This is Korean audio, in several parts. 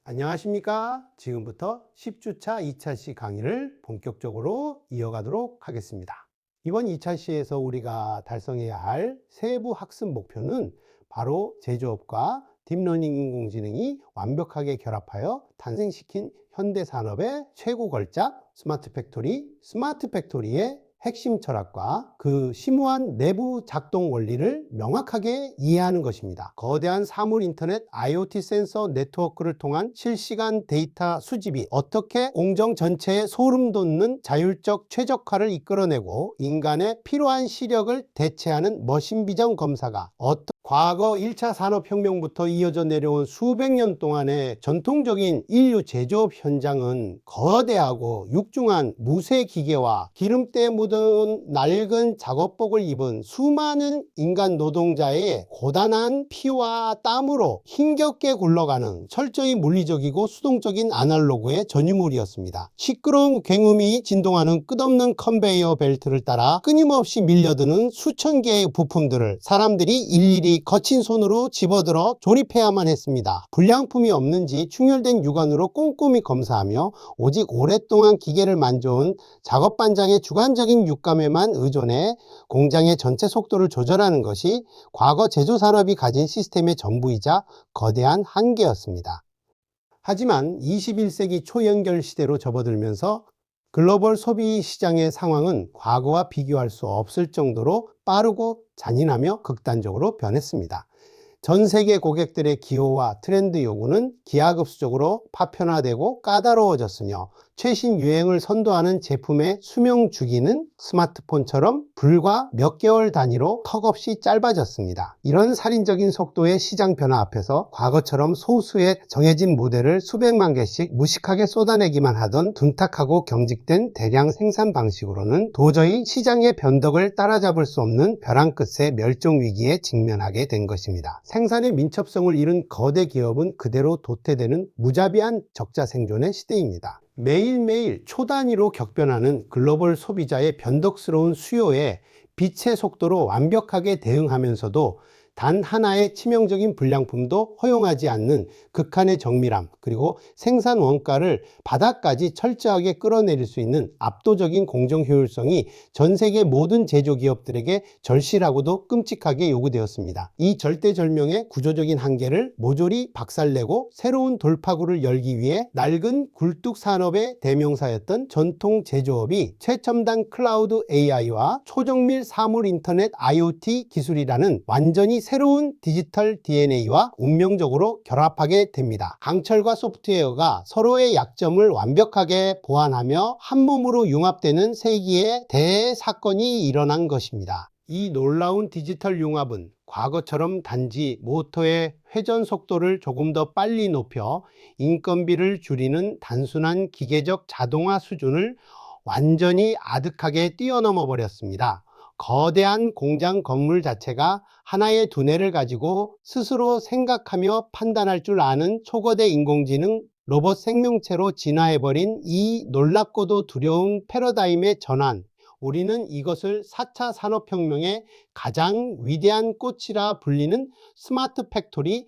안녕하십니까? 지금부터 10주차 2차 시 강의를 본격적으로 이어가도록 하겠습니다. 이번 2차 시에서 우리가 달성해야 할 세부 학습 목표는 바로 제조업과 딥러닝 인공지능이 완벽하게 결합하여 탄생시킨 현대산업의 최고 걸작 스마트 팩토리, 스마트 팩토리의 핵심 철학과 그 심오한 내부 작동 원리를 명확하게 이해하는 것입니다. 거대한 사물 인터넷 IoT 센서 네트워크를 통한 실시간 데이터 수집이 어떻게 공정 전체에 소름 돋는 자율적 최적화를 이끌어내고 인간의 필요한 시력을 대체하는 머신 비전 검사가 과거 1차 산업혁명부터 이어져 내려온 수백 년 동안의 전통적인 인류 제조업 현장은 거대하고 육중한 무쇠 기계와 기름때 묻은 낡은 작업복을 입은 수많은 인간 노동자의 고단한 피와 땀으로 힘겹게 굴러가는 철저히 물리적이고 수동적인 아날로그의 전유물이었습니다. 시끄러운 굉음이 진동하는 끝없는 컨베이어 벨트를 따라 끊임없이 밀려드는 수천 개의 부품들을 사람들이 일일이 거친 손으로 집어들어 조립해야만 했습니다. 불량품이 없는지 충혈된 육안으로 꼼꼼히 검사하며 오직 오랫동안 기계를 만져온 작업반장의 주관적인 육감에만 의존해 공장의 전체 속도를 조절하는 것이 과거 제조산업이 가진 시스템의 전부이자 거대한 한계였습니다. 하지만 21세기 초연결 시대로 접어들면서 글로벌 소비 시장의 상황은 과거와 비교할 수 없을 정도로 빠르고 잔인하며 극단적으로 변했습니다. 전 세계 고객들의 기호와 트렌드 요구는 기하급수적으로 파편화되고 까다로워졌으며 최신 유행을 선도하는 제품의 수명 주기는 스마트폰처럼 불과 몇 개월 단위로 턱없이 짧아졌습니다. 이런 살인적인 속도의 시장 변화 앞에서 과거처럼 소수의 정해진 모델을 수백만 개씩 무식하게 쏟아내기만 하던 둔탁하고 경직된 대량 생산 방식으로는 도저히 시장의 변덕을 따라잡을 수 없는 벼랑 끝의 멸종 위기에 직면하게 된 것입니다. 생산의 민첩성을 잃은 거대 기업은 그대로 도태되는 무자비한 적자 생존의 시대입니다. 매일매일 초단위로 격변하는 글로벌 소비자의 변덕스러운 수요에 빛의 속도로 완벽하게 대응하면서도 단 하나의 치명적인 불량품도 허용하지 않는 극한의 정밀함, 그리고 생산 원가를 바닥까지 철저하게 끌어내릴 수 있는 압도적인 공정 효율성이 전 세계 모든 제조기업들에게 절실하고도 끔찍하게 요구되었습니다. 이 절대절명의 구조적인 한계를 모조리 박살내고 새로운 돌파구를 열기 위해 낡은 굴뚝산업의 대명사였던 전통 제조업이 최첨단 클라우드 AI와 초정밀 사물 인터넷 IoT 기술이라는 완전히 새로운 디지털 DNA와 운명적으로 결합하게 됩니다. 강철과 소프트웨어가 서로의 약점을 완벽하게 보완하며 한 몸으로 융합되는 세기의 대사건이 일어난 것입니다. 이 놀라운 디지털 융합은 과거처럼 단지 모터의 회전 속도를 조금 더 빨리 높여 인건비를 줄이는 단순한 기계적 자동화 수준을 완전히 아득하게 뛰어넘어 버렸습니다. 거대한 공장 건물 자체가 하나의 두뇌를 가지고 스스로 생각하며 판단할 줄 아는 초거대 인공지능 로봇 생명체로 진화해버린 이 놀랍고도 두려운 패러다임의 전환, 우리는 이것을 4차 산업혁명의 가장 위대한 꽃이라 불리는 스마트 팩토리라고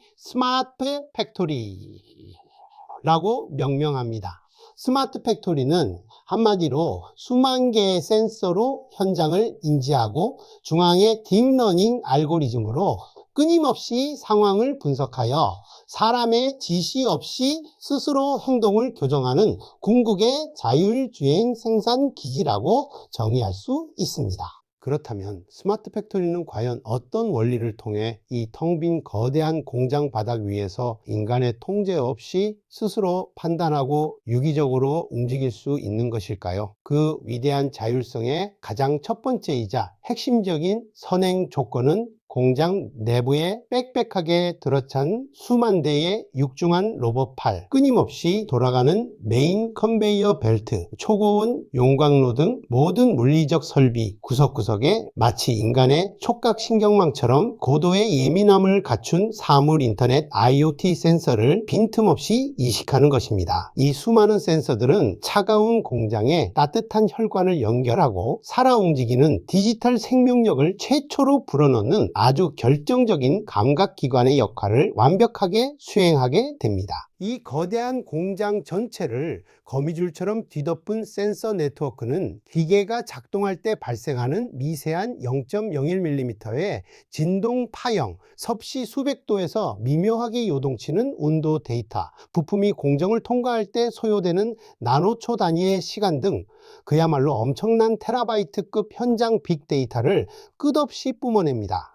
명명합니다. 스마트 팩토리는 한마디로 수만 개의 센서로 현장을 인지하고 중앙의 딥러닝 알고리즘으로 끊임없이 상황을 분석하여 사람의 지시 없이 스스로 행동을 교정하는 궁극의 자율주행 생산 기기라고 정의할 수 있습니다. 그렇다면 스마트 팩토리는 과연 어떤 원리를 통해 이 텅 빈 거대한 공장 바닥 위에서 인간의 통제 없이 스스로 판단하고 유기적으로 움직일 수 있는 것일까요? 그 위대한 자율성의 가장 첫 번째이자 핵심적인 선행 조건은 공장 내부에 빽빽하게 들어찬 수만 대의 육중한 로봇팔, 끊임없이 돌아가는 메인 컨베이어 벨트, 초고온 용광로 등 모든 물리적 설비 구석구석에 마치 인간의 촉각신경망처럼 고도의 예민함을 갖춘 사물 인터넷 IoT 센서를 빈틈없이 이식하는 것입니다. 이 수많은 센서들은 차가운 공장에 따뜻한 혈관을 연결하고 살아 움직이는 디지털 생명력을 최초로 불어넣는 아주 결정적인 감각기관의 역할을 완벽하게 수행하게 됩니다. 이 거대한 공장 전체를 거미줄처럼 뒤덮은 센서 네트워크는 기계가 작동할 때 발생하는 미세한 0.01mm의 진동 파형, 섭씨 수백 도에서 미묘하게 요동치는 온도 데이터, 부품이 공정을 통과할 때 소요되는 나노초 단위의 시간 등 그야말로 엄청난 테라바이트급 현장 빅데이터를 끝없이 뿜어냅니다.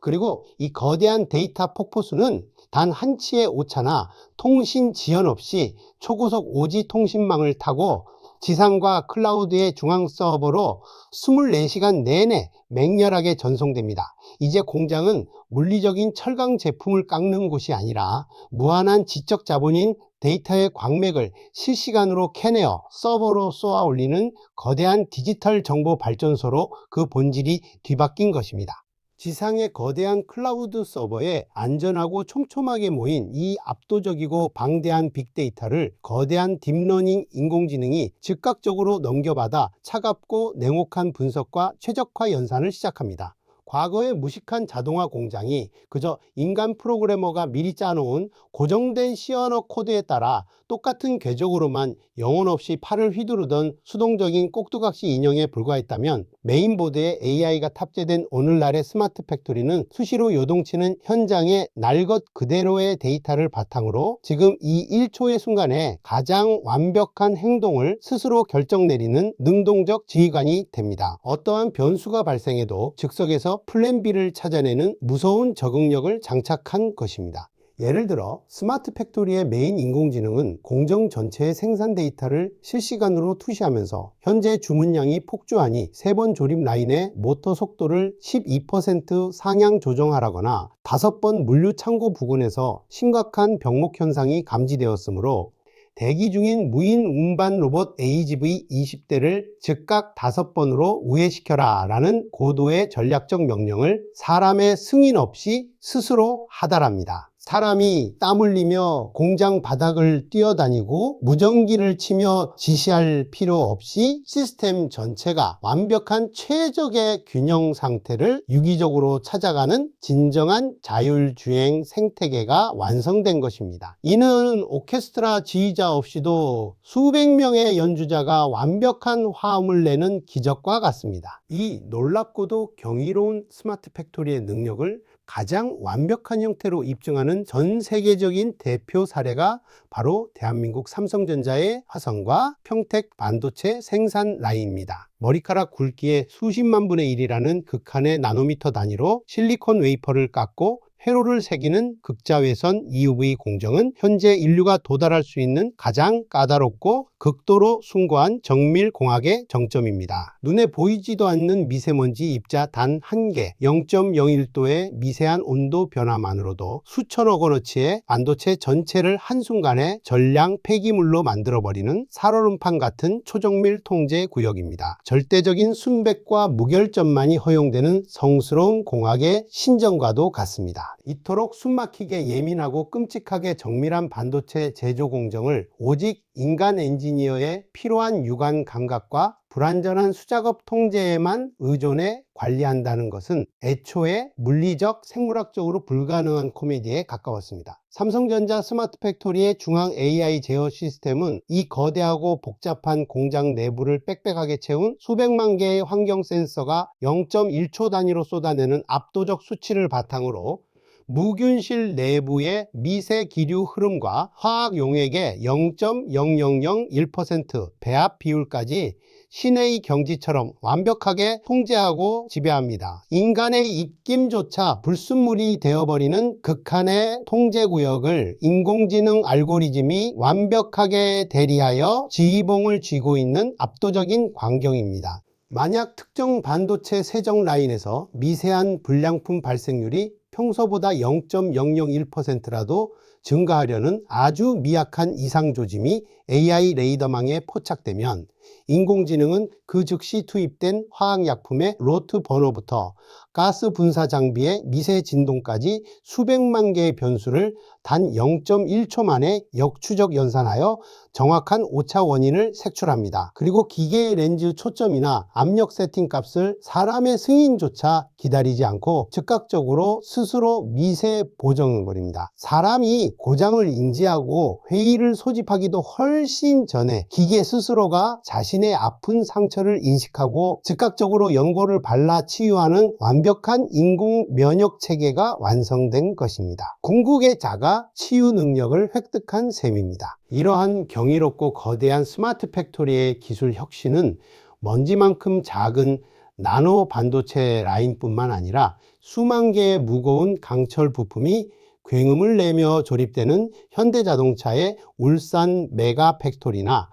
그리고 이 거대한 데이터 폭포수는 단 한 치의 오차나 통신 지연 없이 초고속 오지 통신망을 타고 지상과 클라우드의 중앙 서버로 24시간 내내 맹렬하게 전송됩니다. 이제 공장은 물리적인 철강 제품을 깎는 곳이 아니라 무한한 지적 자본인 데이터의 광맥을 실시간으로 캐내어 서버로 쏘아 올리는 거대한 디지털 정보 발전소로 그 본질이 뒤바뀐 것입니다. 지상의 거대한 클라우드 서버에 안전하고 촘촘하게 모인 이 압도적이고 방대한 빅데이터를 거대한 딥러닝 인공지능이 즉각적으로 넘겨받아 차갑고 냉혹한 분석과 최적화 연산을 시작합니다. 과거의 무식한 자동화 공장이 그저 인간 프로그래머가 미리 짜놓은 고정된 C 언어 코드에 따라 똑같은 궤적으로만 영혼 없이 팔을 휘두르던 수동적인 꼭두각시 인형에 불과했다면 메인보드에 AI가 탑재된 오늘날의 스마트 팩토리는 수시로 요동치는 현장의 날 것 그대로의 데이터를 바탕으로 지금 이 1초의 순간에 가장 완벽한 행동을 스스로 결정 내리는 능동적 지휘관이 됩니다. 어떠한 변수가 발생해도 즉석에서 플랜 B를 찾아내는 무서운 적응력을 장착한 것입니다. 예를 들어 스마트 팩토리의 메인 인공지능은 공정 전체의 생산 데이터를 실시간으로 투시하면서 현재 주문량이 폭주하니 3번 조립 라인의 모터 속도를 12% 상향 조정하라거나 5번 물류 창고 부근에서 심각한 병목 현상이 감지되었으므로 대기 중인 무인 운반 로봇 AGV 20대를 즉각 5번으로 우회시켜라 라는 고도의 전략적 명령을 사람의 승인 없이 스스로 하달합니다. 사람이 땀 흘리며 공장 바닥을 뛰어다니고 무전기를 치며 지시할 필요 없이 시스템 전체가 완벽한 최적의 균형 상태를 유기적으로 찾아가는 진정한 자율주행 생태계가 완성된 것입니다. 이는 오케스트라 지휘자 없이도 수백 명의 연주자가 완벽한 화음을 내는 기적과 같습니다. 이 놀랍고도 경이로운 스마트 팩토리의 능력을 가장 완벽한 형태로 입증하는 전 세계적인 대표 사례가 바로 대한민국 삼성전자의 화성과 평택 반도체 생산 라인입니다. 머리카락 굵기의 수십만 분의 1이라는 극한의 나노미터 단위로 실리콘 웨이퍼를 깎고 회로를 새기는 극자외선 EUV 공정은 현재 인류가 도달할 수 있는 가장 까다롭고 극도로 숭고한 정밀공학의 정점입니다. 눈에 보이지도 않는 미세먼지 입자 단 1개, 0.01도의 미세한 온도 변화만으로도 수천억 원어치의 반도체 전체를 한순간에 전량 폐기물로 만들어버리는 살얼음판 같은 초정밀 통제 구역입니다. 절대적인 순백과 무결점만이 허용되는 성스러운 공학의 신전과도 같습니다. 이토록 숨막히게 예민하고 끔찍하게 정밀한 반도체 제조 공정을 오직 인간 엔지니어의 필요한 육안 감각과 불완전한 수작업 통제에만 의존해 관리한다는 것은 애초에 물리적, 생물학적으로 불가능한 코미디에 가까웠습니다. 삼성전자 스마트 팩토리의 중앙 AI 제어 시스템은 이 거대하고 복잡한 공장 내부를 빽빽하게 채운 수백만 개의 환경 센서가 0.1초 단위로 쏟아내는 압도적 수치를 바탕으로 무균실 내부의 미세 기류 흐름과 화학 용액의 0.0001% 배합 비율까지 신의 경지처럼 완벽하게 통제하고 지배합니다. 인간의 입김조차 불순물이 되어버리는 극한의 통제 구역을 인공지능 알고리즘이 완벽하게 대리하여 지휘봉을 쥐고 있는 압도적인 광경입니다. 만약 특정 반도체 세정 라인에서 미세한 불량품 발생률이 평소보다 0.001%라도 증가하려는 아주 미약한 이상 조짐이 AI 레이더망에 포착되면 인공지능은 그 즉시 투입된 화학약품의 로트 번호부터 가스 분사 장비의 미세 진동까지 수백만 개의 변수를 단 0.1초 만에 역추적 연산하여 정확한 오차 원인을 색출합니다. 그리고 기계의 렌즈 초점이나 압력 세팅 값을 사람의 승인조차 기다리지 않고 즉각적으로 스스로 미세 보정을 벌입니다. 사람이 고장을 인지하고 회의를 소집하기도 훨씬 전에 기계 스스로가 자신의 아픈 상처를 인식하고 즉각적으로 연고를 발라 치유하는 완벽한 인공 면역 체계가 완성된 것입니다. 궁극의 자가 치유 능력을 획득한 셈입니다. 이러한 경이롭고 거대한 스마트 팩토리의 기술 혁신은 먼지만큼 작은 나노 반도체 라인뿐만 아니라 수만 개의 무거운 강철 부품이 굉음을 내며 조립되는 현대자동차의 울산 메가 팩토리나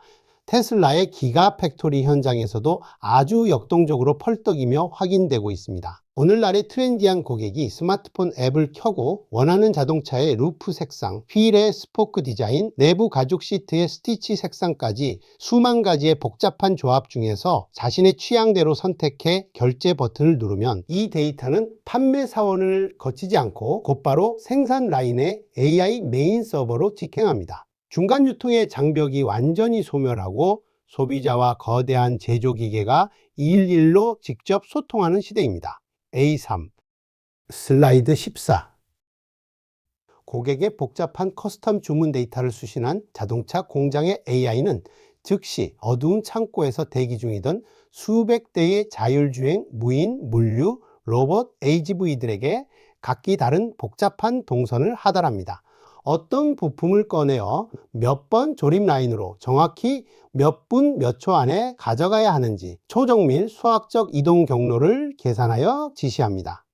테슬라의 기가 팩토리 현장에서도 아주 역동적으로 펄떡이며 확인되고 있습니다. 오늘날의 트렌디한 고객이 스마트폰 앱을 켜고 원하는 자동차의 루프 색상, 휠의 스포크 디자인, 내부 가죽 시트의 스티치 색상까지 수만 가지의 복잡한 조합 중에서 자신의 취향대로 선택해 결제 버튼을 누르면 이 데이터는 판매 사원을 거치지 않고 곧바로 생산 라인의 AI 메인 서버로 직행합니다. 중간 유통의 장벽이 완전히 소멸하고 소비자와 거대한 제조기계가 일일로 직접 소통하는 시대입니다. A3 슬라이드 14 고객의 복잡한 커스텀 주문 데이터를 수신한 자동차 공장의 AI는 즉시 어두운 창고에서 대기 중이던 수백 대의 자율주행 무인 물류 로봇 AGV들에게 각기 다른 복잡한 동선을 하달합니다. 어떤 부품을 꺼내어 몇 번 조립 라인으로 정확히 몇 분 몇 초 안에 가져가야 하는지 초정밀 수학적 이동 경로를 계산하여 지시합니다.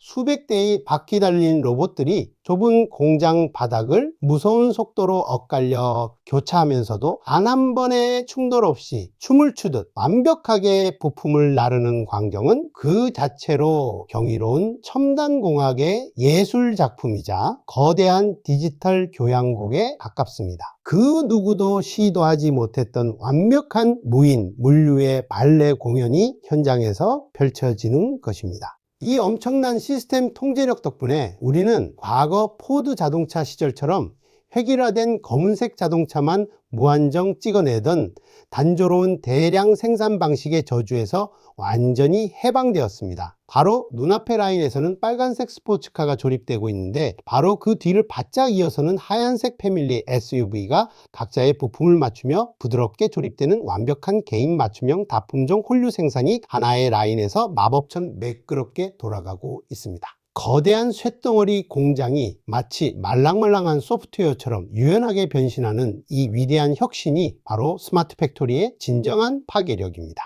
수백 대의 바퀴 달린 로봇들이 좁은 공장 바닥을 무서운 속도로 엇갈려 교차하면서도 단 한 번의 충돌 없이 춤을 추듯 완벽하게 부품을 나르는 광경은 그 자체로 경이로운 첨단공학의 예술 작품이자 거대한 디지털 교향곡에 가깝습니다. 그 누구도 시도하지 못했던 완벽한 무인 물류의 발레 공연이 현장에서 펼쳐지는 것입니다. 이 엄청난 시스템 통제력 덕분에 우리는 과거 포드 자동차 시절처럼 획일화된 검은색 자동차만 무한정 찍어내던 단조로운 대량 생산 방식의 저주에서 완전히 해방되었습니다. 바로 눈앞의 라인에서는 빨간색 스포츠카가 조립되고 있는데 바로 그 뒤를 바짝 이어서는 하얀색 패밀리 SUV가 각자의 부품을 맞추며 부드럽게 조립되는 완벽한 개인 맞춤형 다품종 홀류 생산이 하나의 라인에서 마법처럼 매끄럽게 돌아가고 있습니다. 거대한 쇳덩어리 공장이 마치 말랑말랑한 소프트웨어처럼 유연하게 변신하는 이 위대한 혁신이 바로 스마트 팩토리의 진정한 파괴력입니다.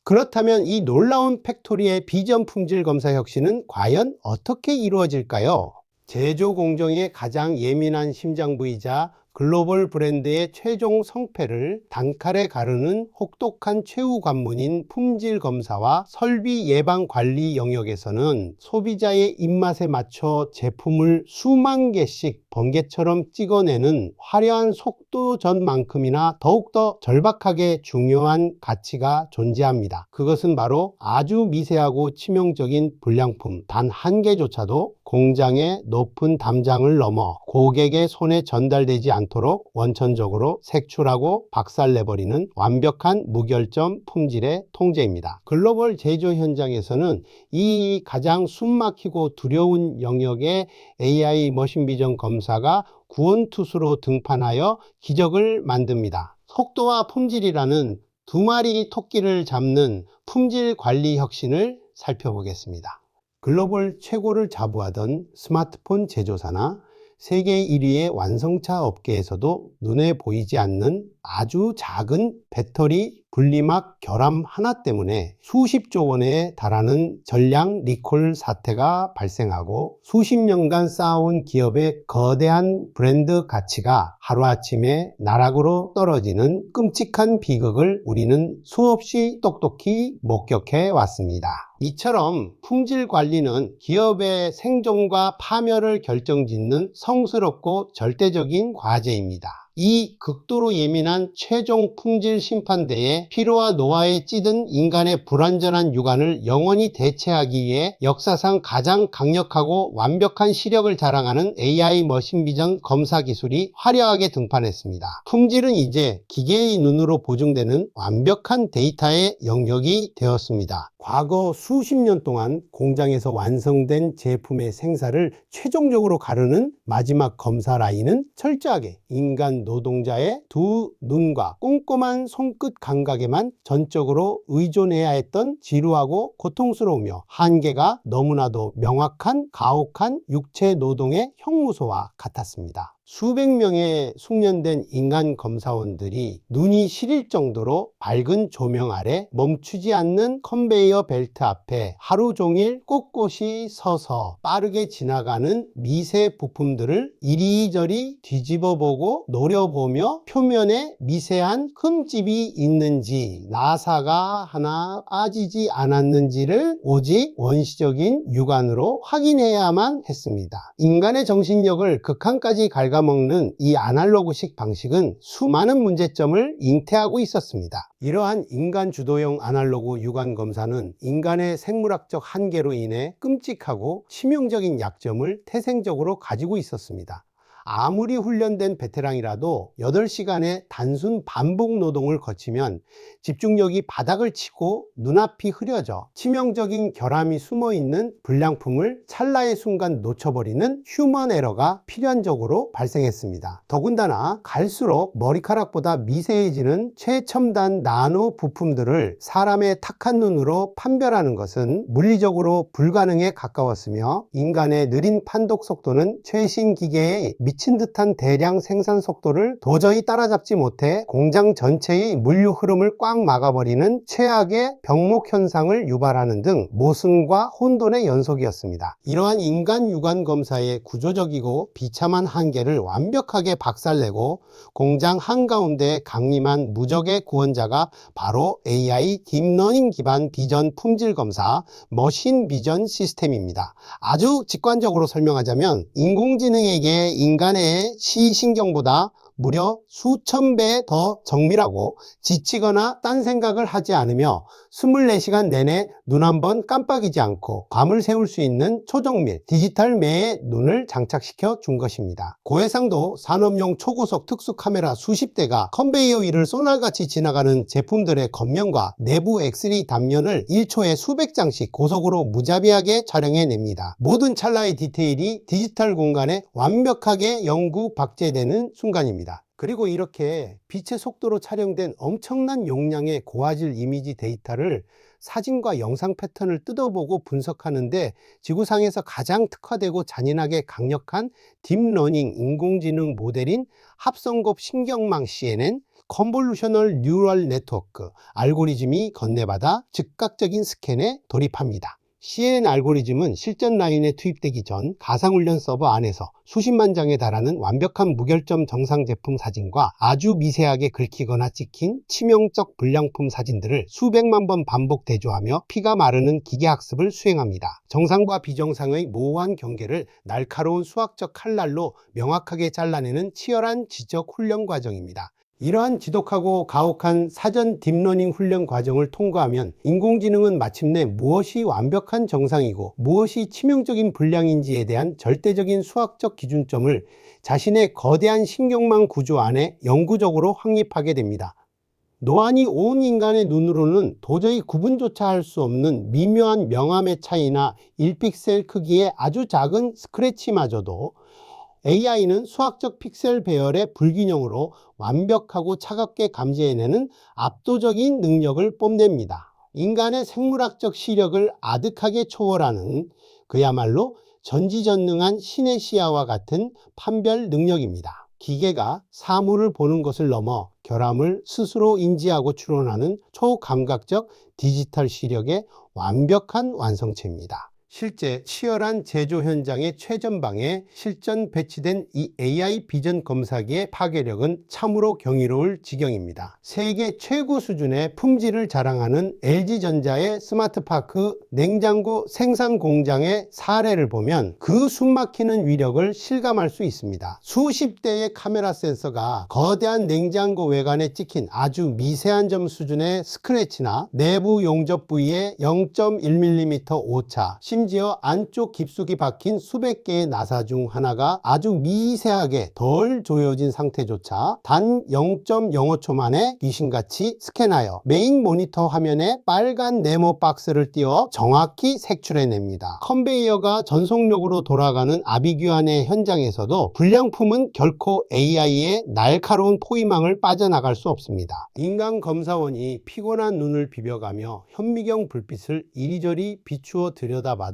그렇다면 이 놀라운 팩토리의 비전 품질 검사 혁신은 과연 어떻게 이루어질까요? 제조 공정의 가장 예민한 심장 부위자 글로벌 브랜드의 최종 성패를 단칼에 가르는 혹독한 최후 관문인 품질 검사와 설비 예방 관리 영역에서는 소비자의 입맛에 맞춰 제품을 수만 개씩 번개처럼 찍어내는 화려한 속도전만큼이나 더욱더 절박하게 중요한 가치가 존재합니다. 그것은 바로 아주 미세하고 치명적인 불량품 단 한 개조차도 공장의 높은 담장을 넘어 고객의 손에 전달되지 않도록 원천적으로 색출하고 박살내버리는 완벽한 무결점 품질의 통제입니다. 글로벌 제조 현장에서는 이 가장 숨막히고 두려운 영역의 AI 머신 비전 검사가 구원투수로 등판하여 기적을 만듭니다. 속도와 품질이라는 두 마리 토끼를 잡는 품질 관리 혁신을 살펴보겠습니다. 글로벌 최고를 자부하던 스마트폰 제조사나 세계 1위의 완성차 업계에서도 눈에 보이지 않는 아주 작은 배터리 분리막 결함 하나 때문에 수십조 원에 달하는 전량 리콜 사태가 발생하고 수십 년간 쌓아온 기업의 거대한 브랜드 가치가 하루아침에 나락으로 떨어지는 끔찍한 비극을 우리는 수없이 똑똑히 목격해 왔습니다. 이처럼 품질 관리는 기업의 생존과 파멸을 결정짓는 성스럽고 절대적인 과제입니다. 이 극도로 예민한 최종 품질 심판대에 피로와 노화에 찌든 인간의 불완전한 육안을 영원히 대체하기 위해 역사상 가장 강력하고 완벽한 시력을 자랑하는 AI 머신 비전 검사 기술이 화려하게 등판했습니다. 품질은 이제 기계의 눈으로 보증되는 완벽한 데이터의 영역이 되었습니다. 과거 수십 년 동안 공장에서 완성된 제품의 생사를 최종적으로 가르는 마지막 검사 라인은 철저하게 인간 노동자의 두 눈과 꼼꼼한 손끝 감각에만 전적으로 의존해야 했던 지루하고 고통스러우며 한계가 너무나도 명확한 가혹한 육체 노동의 형무소와 같았습니다. 수백 명의 숙련된 인간 검사원들이 눈이 시릴 정도로 밝은 조명 아래 멈추지 않는 컨베이어 벨트 앞에 하루 종일 꼿꼿이 서서 빠르게 지나가는 미세 부품들을 이리저리 뒤집어 보고 노려보며 표면에 미세한 흠집이 있는지 나사가 하나 빠지지 않았는지를 오직 원시적인 육안으로 확인해야만 했습니다. 인간의 정신력을 극한까지 갉아먹는 이 아날로그식 방식은 수많은 문제점을 잉태하고 있었습니다. 이러한 인간 주도형 아날로그 육안 검사는 인간의 생물학적 한계로 인해 끔찍하고 치명적인 약점을 태생적으로 가지고 있었습니다. 아무리 훈련된 베테랑이라도 8시간의 단순 반복 노동을 거치면 집중력이 바닥을 치고 눈앞이 흐려져 치명적인 결함이 숨어있는 불량품을 찰나의 순간 놓쳐버리는 휴먼 에러가 필연적으로 발생했습니다. 더군다나 갈수록 머리카락보다 미세해지는 최첨단 나노 부품들을 사람의 탁한 눈으로 판별하는 것은 물리적으로 불가능에 가까웠으며 인간의 느린 판독 속도는 최신 기계의 미친 듯한 대량 생산 속도를 도저히 따라잡지 못해 공장 전체의 물류 흐름을 꽉 막아버리는 최악의 병목 현상을 유발하는 등 모순과 혼돈의 연속이었습니다. 이러한 인간 육안 검사의 구조적이고 비참한 한계를 완벽하게 박살내고 공장 한가운데 강림한 무적의 구원자가 바로 AI 딥러닝 기반 비전 품질 검사 머신 비전 시스템입니다. 아주 직관적으로 설명하자면 인공지능에게 인간의 시신경보다 무려 수천 배 더 정밀하고 지치거나 딴 생각을 하지 않으며 24시간 내내 눈 한 번 깜빡이지 않고 감을 세울 수 있는 초정밀 디지털 뇌의 눈을 장착시켜 준 것입니다. 고해상도 산업용 초고속 특수 카메라 수십 대가 컨베이어 위를 소날같이 지나가는 제품들의 겉면과 내부 엑스레이 단면을 1초에 수백 장씩 고속으로 무자비하게 촬영해냅니다. 모든 찰나의 디테일이 디지털 공간에 완벽하게 영구 박제되는 순간입니다. 그리고 이렇게 빛의 속도로 촬영된 엄청난 용량의 고화질 이미지 데이터를 사진과 영상 패턴을 뜯어보고 분석하는데 지구상에서 가장 특화되고 잔인하게 강력한 딥러닝 인공지능 모델인 합성급 신경망 CNN 컨볼루셔널 뉴럴 네트워크 알고리즘이 건네받아 즉각적인 스캔에 돌입합니다. CNN 알고리즘은 실전 라인에 투입되기 전 가상훈련 서버 안에서 수십만 장에 달하는 완벽한 무결점 정상 제품 사진과 아주 미세하게 긁히거나 찍힌 치명적 불량품 사진들을 수백만 번 반복 대조하며 피가 마르는 기계학습을 수행합니다. 정상과 비정상의 모호한 경계를 날카로운 수학적 칼날로 명확하게 잘라내는 치열한 지적 훈련 과정입니다. 이러한 지독하고 가혹한 사전 딥러닝 훈련 과정을 통과하면 인공지능은 마침내 무엇이 완벽한 정상이고 무엇이 치명적인 불량인지에 대한 절대적인 수학적 기준점을 자신의 거대한 신경망 구조 안에 영구적으로 확립하게 됩니다. 노안이 온 인간의 눈으로는 도저히 구분조차 할 수 없는 미묘한 명암의 차이나 1픽셀 크기의 아주 작은 스크래치마저도 AI는 수학적 픽셀 배열의 불균형으로 완벽하고 차갑게 감지해내는 압도적인 능력을 뽐냅니다. 인간의 생물학적 시력을 아득하게 초월하는 그야말로 전지전능한 신의 시야와 같은 판별 능력입니다. 기계가 사물을 보는 것을 넘어 결함을 스스로 인지하고 추론하는 초감각적 디지털 시력의 완벽한 완성체입니다. 실제 치열한 제조 현장의 최전방에 실전 배치된 이 AI 비전 검사기의 파괴력은 참으로 경이로울 지경입니다. 세계 최고 수준의 품질을 자랑하는 LG전자의 스마트파크 냉장고 생산 공장의 사례를 보면 그 숨막히는 위력을 실감할 수 있습니다. 수십 대의 카메라 센서가 거대한 냉장고 외관에 찍힌 아주 미세한 점 수준의 스크래치나 내부 용접 부위에 0.1mm 오차, 심지어 안쪽 깊숙이 박힌 수백 개의 나사 중 하나가 아주 미세하게 덜 조여진 상태조차 단 0.05초 만에 귀신같이 스캔하여 메인 모니터 화면에 빨간 네모 박스를 띄워 정확히 색출해냅니다. 컨베이어가 전속력으로 돌아가는 아비규환의 현장에서도 불량품은 결코 AI의 날카로운 포위망을 빠져나갈 수 없습니다. 인간 검사원이 피곤한 눈을 비벼가며 현미경 불빛을 이리저리 비추어 들여다봐도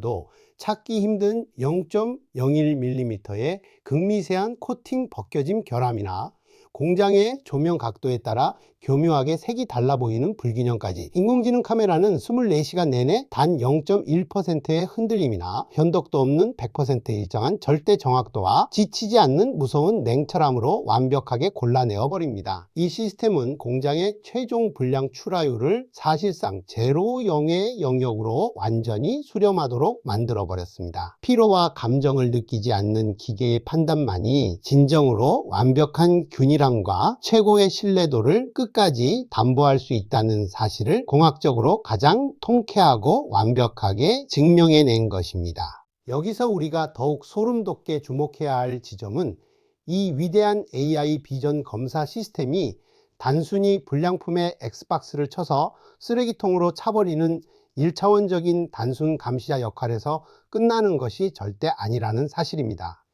찾기 힘든 0.01mm의 극미세한 코팅 벗겨짐 결함이나 공장의 조명 각도에 따라 교묘하게 색이 달라 보이는 불균형까지, 인공지능 카메라는 24시간 내내 단 0.1%의 흔들림이나 변덕도 없는 100%의 일정한 절대 정확도와 지치지 않는 무서운 냉철함으로 완벽하게 골라내어 버립니다. 이 시스템은 공장의 최종 불량 출하율을 사실상 0의 영역으로 완전히 수렴하도록 만들어 버렸습니다. 피로와 감정을 느끼지 않는 기계의 판단만이 진정으로 완벽한 균일함과 최고의 신뢰도를 끝까지 담보할 수 있다는 사실을 공학적으로 가장 통쾌하고 완벽하게 증명해낸 것입니다. 여기서 우리가 더욱 소름 돋게 주목해야 할 지점은 이 위대한 AI 비전 검사 시스템이 단순히 불량품의 X박스를 쳐서 쓰레기통으로 차버리는 1차원적인 단순 감시자 역할에서 끝나는 것이 절대 아니라는 사실입니다.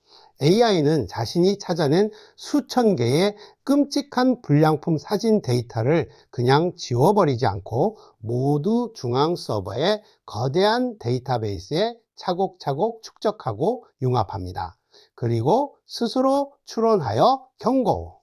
AI는 자신이 찾아낸 수천 개의 끔찍한 불량품 사진 데이터를 그냥 지워버리지 않고 모두 중앙 서버의 거대한 데이터베이스에 차곡차곡 축적하고 융합합니다. 그리고 스스로 추론하여 경고.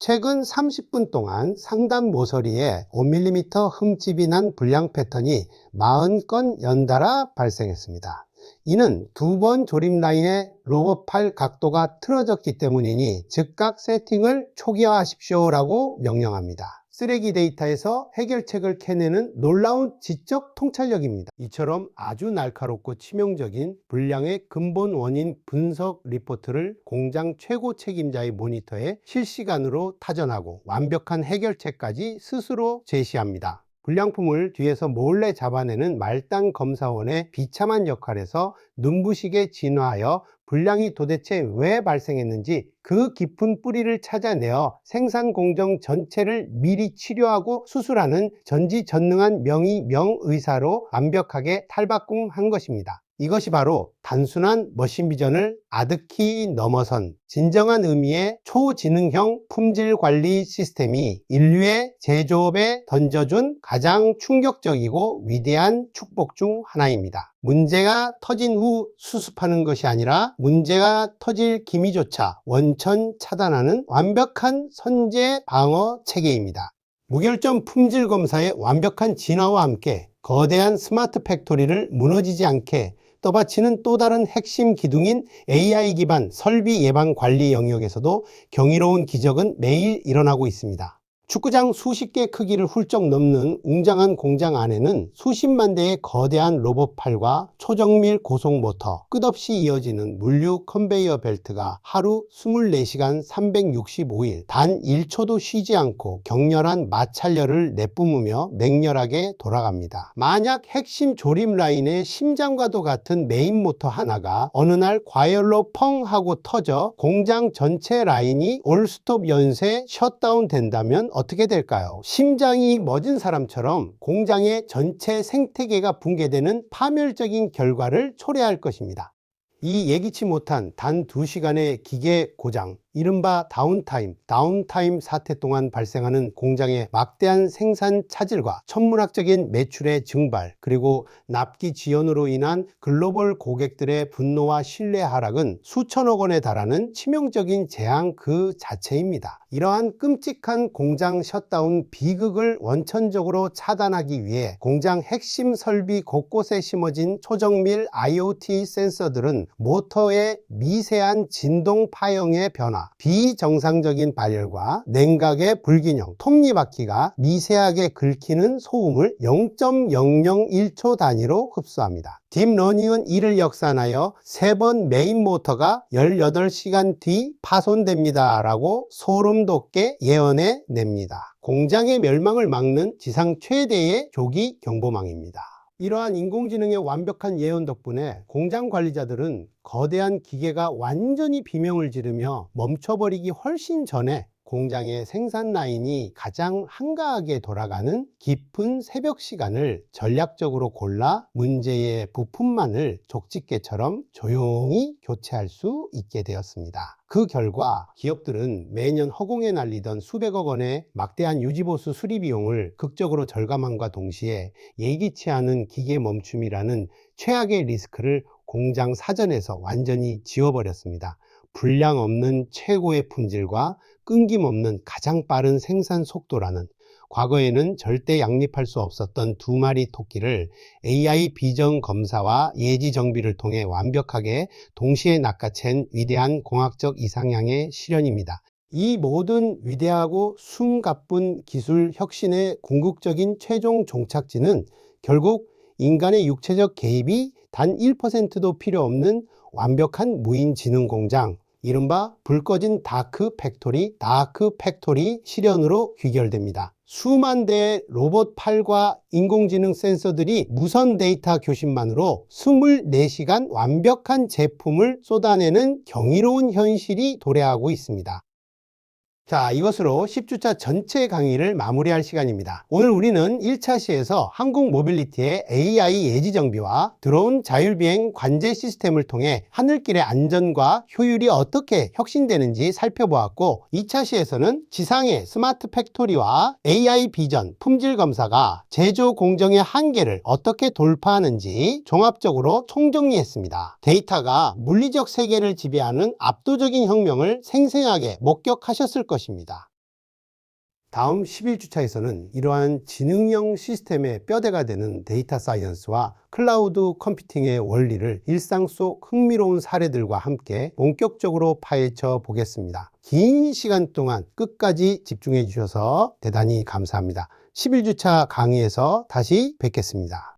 최근 30분 동안 상단 모서리에 5mm 흠집이 난 불량 패턴이 40건 연달아 발생했습니다. 이는 두 번 조립 라인의 로봇팔 각도가 틀어졌기 때문이니 즉각 세팅을 초기화하십시오라고 명령합니다. 쓰레기 데이터에서 해결책을 캐내는 놀라운 지적 통찰력입니다. 이처럼 아주 날카롭고 치명적인 불량의 근본 원인 분석 리포트를 공장 최고 책임자의 모니터에 실시간으로 타전하고 완벽한 해결책까지 스스로 제시합니다. 불량품을 뒤에서 몰래 잡아내는 말단 검사원의 비참한 역할에서 눈부시게 진화하여 불량이 도대체 왜 발생했는지 그 깊은 뿌리를 찾아내어 생산 공정 전체를 미리 치료하고 수술하는 전지전능한 명의명의사로 완벽하게 탈바꿈한 것입니다. 이것이 바로 단순한 머신 비전을 아득히 넘어선 진정한 의미의 초지능형 품질 관리 시스템이 인류의 제조업에 던져준 가장 충격적이고 위대한 축복 중 하나입니다. 문제가 터진 후 수습하는 것이 아니라 문제가 터질 기미조차 원천 차단하는 완벽한 선제 방어 체계입니다. 무결점 품질 검사의 완벽한 진화와 함께 거대한 스마트 팩토리를 무너지지 않게 떠받치는 또 다른 핵심 기둥인 AI 기반 설비 예방 관리 영역에서도 경이로운 기적은 매일 일어나고 있습니다. 축구장 수십 개 크기를 훌쩍 넘는 웅장한 공장 안에는 수십만 대의 거대한 로봇팔과 초정밀 고속 모터, 끝없이 이어지는 물류 컨베이어 벨트가 하루 24시간 365일 단 1초도 쉬지 않고 격렬한 마찰열을 내뿜으며 맹렬하게 돌아갑니다. 만약 핵심 조립 라인의 심장과도 같은 메인 모터 하나가 어느 날 과열로 펑 하고 터져 공장 전체 라인이 올스톱 연쇄 셧다운 된다면 어떻게 될까요? 심장이 멎은 사람처럼 공장의 전체 생태계가 붕괴되는 파멸적인 결과를 초래할 것입니다. 이 예기치 못한 단 2시간의 기계 고장, 이른바 다운타임 사태 동안 발생하는 공장의 막대한 생산 차질과 천문학적인 매출의 증발, 그리고 납기 지연으로 인한 글로벌 고객들의 분노와 신뢰 하락은 수천억 원에 달하는 치명적인 재앙 그 자체입니다. 이러한 끔찍한 공장 셧다운 비극을 원천적으로 차단하기 위해 공장 핵심 설비 곳곳에 심어진 초정밀 IoT 센서들은 모터의 미세한 진동 파형의 변화, 비정상적인 발열과 냉각의 불균형, 톱니바퀴가 미세하게 긁히는 소음을 0.001초 단위로 흡수합니다. 딥러닝은 이를 역산하여 3번 메인 모터가 18시간 뒤 파손됩니다 라고 소름 돋게 예언해 냅니다. 공장의 멸망을 막는 지상 최대의 조기 경보망입니다. 이러한 인공지능의 완벽한 예언 덕분에 공장 관리자들은 거대한 기계가 완전히 비명을 지르며 멈춰버리기 훨씬 전에 공장의 생산 라인이 가장 한가하게 돌아가는 깊은 새벽 시간을 전략적으로 골라 문제의 부품만을 족집게처럼 조용히 교체할 수 있게 되었습니다. 그 결과 기업들은 매년 허공에 날리던 수백억 원의 막대한 유지보수 수리 비용을 극적으로 절감함과 동시에 예기치 않은 기계 멈춤이라는 최악의 리스크를 공장 사전에서 완전히 지워버렸습니다. 불량 없는 최고의 품질과 끊김없는 가장 빠른 생산 속도라는, 과거에는 절대 양립할 수 없었던 2마리 토끼를 AI 비전 검사와 예지 정비를 통해 완벽하게 동시에 낚아챈 위대한 공학적 이상향의 실현입니다. 이 모든 위대하고 숨가쁜 기술 혁신의 궁극적인 최종 종착지는 결국 인간의 육체적 개입이 단 1%도 필요 없는 완벽한 무인지능 공장, 이른바 불 꺼진 다크 팩토리 실현으로 귀결됩니다. 수만 대의 로봇 팔과 인공지능 센서들이 무선 데이터 교신만으로 24시간 완벽한 제품을 쏟아내는 경이로운 현실이 도래하고 있습니다. 자, 이것으로 10주차 전체 강의를 마무리할 시간입니다. 오늘 우리는 1차 시에서 한국 모빌리티의 AI 예지 정비와 드론 자율비행 관제 시스템을 통해 하늘길의 안전과 효율이 어떻게 혁신되는지 살펴보았고, 2차 시에서는 지상의 스마트 팩토리와 AI 비전, 품질 검사가 제조 공정의 한계를 어떻게 돌파하는지 종합적으로 총정리했습니다. 데이터가 물리적 세계를 지배하는 압도적인 혁명을 생생하게 목격하셨을 것입니다. 다음 11주차에서는 이러한 지능형 시스템의 뼈대가 되는 데이터 사이언스와 클라우드 컴퓨팅의 원리를 일상 속 흥미로운 사례들과 함께 본격적으로 파헤쳐 보겠습니다. 긴 시간 동안 끝까지 집중해 주셔서 대단히 감사합니다. 11주차 강의에서 다시 뵙겠습니다.